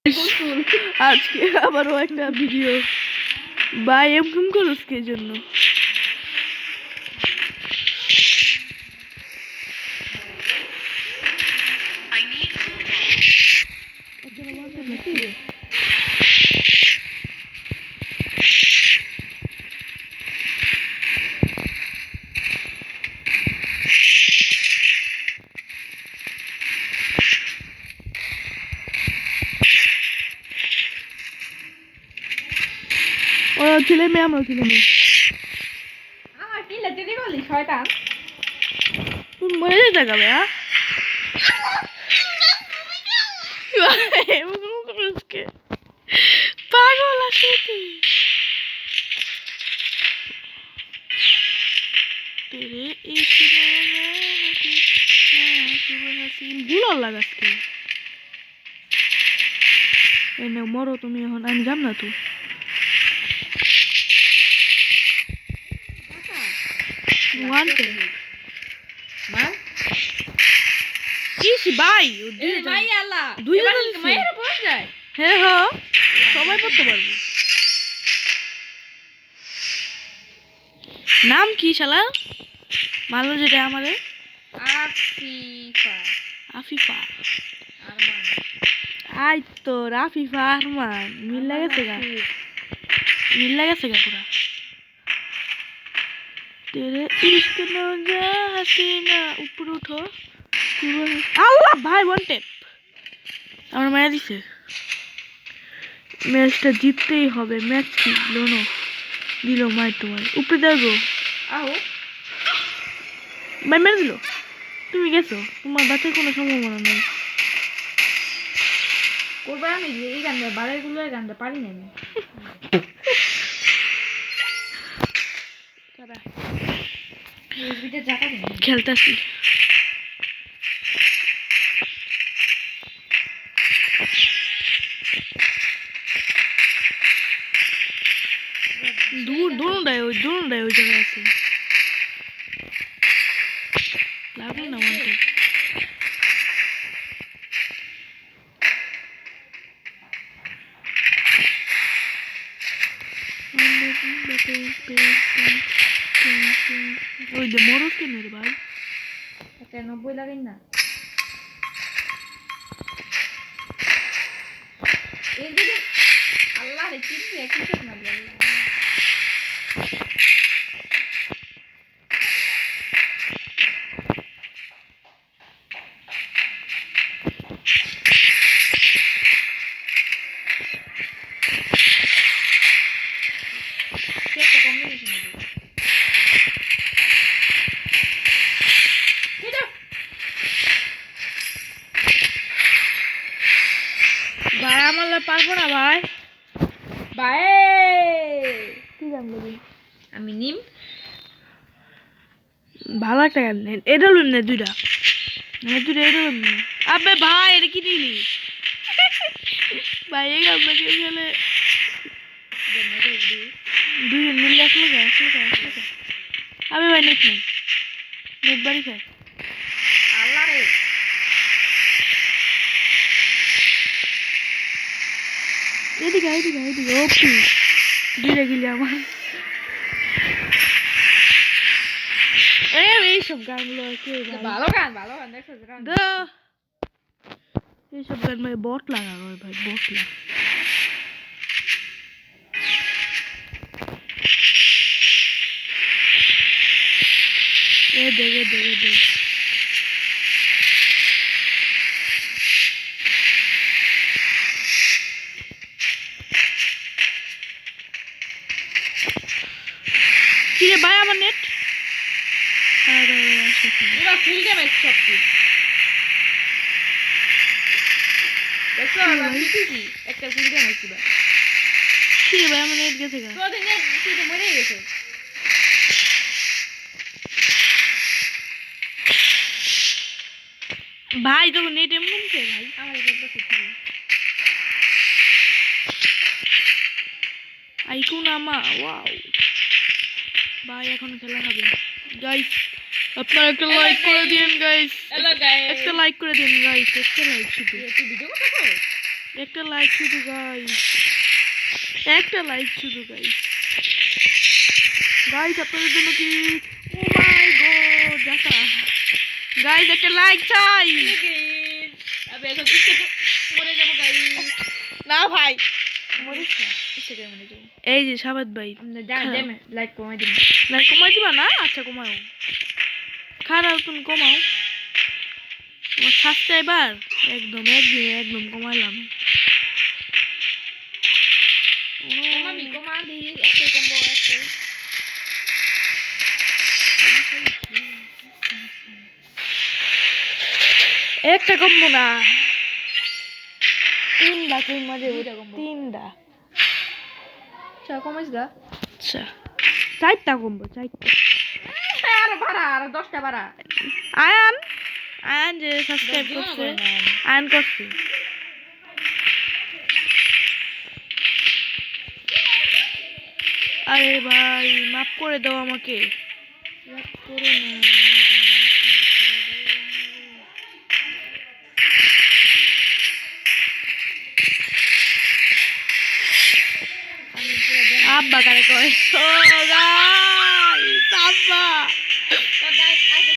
আজকে আবারও একটা ভিডিও ভাই এরকম করস কে জন্য ও ছেলে মেয়ে আমরা ছেলে মেয়ে আমার কি লেতে দি বলি শয়তান তুই মরে যেতে যাবে হ্যাঁ পাগল আসলে তুই तेरे इश्क में গুলো লাগাচ্ছে এনে মরো তুমি এখন আমি যাব না তো ওয়ান তে মান ইস ভাই এ ভাই আল্লাহ দুই এবার জন মায়ের পড় যায় হ্যাঁ হ্যাঁ সবাই পড়তে পারবে নাম কি শালা মালো যেটা আমারে আফিফা আফিফা আরমান আই তো আফিফা আরমান মিল লাগেছে গা পুরা तेरे इश्क में जा हसीना ऊपर उठो আল্লাহ ভাই ওয়ান টেপ আমার মায়া দিছে ম্যাচটা জিততেই হবে ম্যাচ কি লোনো দিল মাই তোমার উপরে যাবো আহো ভাই মেরে দিল তুমি গেছো তোমার বাচ্চার কোনো সম্ভাবনা নেই করবা আমি এই গানটা বারের গুলো গানটা পারি না আমি খেলতেছি দূরটাই ওই জায়গায় আছে লাগলো না ওয়ানটা ওই যে মরস কেন রে ভাই 90 লাগাই না এই যে আল্লাহ রে কি একই শট মারলো সেটা কম্বিনেশন হবে ভাই আমার পারবো না ভাই বাই কি গান বলি আমি নিম ভালো একটা গান এটা লুন না দুইটা এটা লুন না আবে ভাই এটা কি দিলি ভাই এই গান বাজে গেলে দুইজন মিললে আসলো আবে ভাই নেট নেই নেট বাড়ি খায় আল্লাহ রে এদিকে ওপি দুইটা গিলে আমার এইসব গানগুলো আছে ভালো গান দেখো এইসব গান ভাই বট লাগানো ভাই বট লাগা দে কি রে ভাই আমার নেট পুরো ফুল ড্যামেজ সব কি দেখো আমি কি একটা ফুল ড্যামেজ পুরো কি রে ভাই আমার নেট গেছে গা তোদের নেট তুই তো মরে গেছে ভাই তো নেট এমন কে ভাই আমার এটা তো ঠিক আইকুন আমা ওয়াও ভাই এখন খেলা হবে গাইস আপনারা একটা লাইক করে দিন গাইস হ্যালো গাইস একটা লাইক করে দিন গাইস একটা লাইক শুধু তুই ভিডিও করছো একটা লাইক শুধু গাইস, একটা লাইক শুধু গাইস। গাইস আপনাদের জন্য কি, ও মাই গড দেখা, গাইস একটা লাইক চাই। আবে এখন মরে যাবো গাইস। না ভাই মরিস না, ইচ্ছে করে মরে যাবো। এই যে সাবাত ভাই, লাইক কমাই দিন। লাইক কমাই দিবা না? আচ্ছা কমাও, খারাপ তুমি কমাও। তোমার সাবস্ক্রাইবার একদম একদিনে একদম কমাইলাম। কমাবি কমা দিই, একটাই কমবো একটাই। একটা কমবো না, তিনটা কমা দেবো, তিনটা। আচ্ছা কমাইস গা। আচ্ছা চারটা কমবো, চারটা। আরো বাড়া, আরো 10টা বাড়া। আয়ান, আয়ান যে সাবস্ক্রাইব করছে, আয়ান করছে। আরে ভাই মাফ করে দাও আমাকে, মাফ করো না। আব্বা কারে কয়, ও গাইস আব্বা।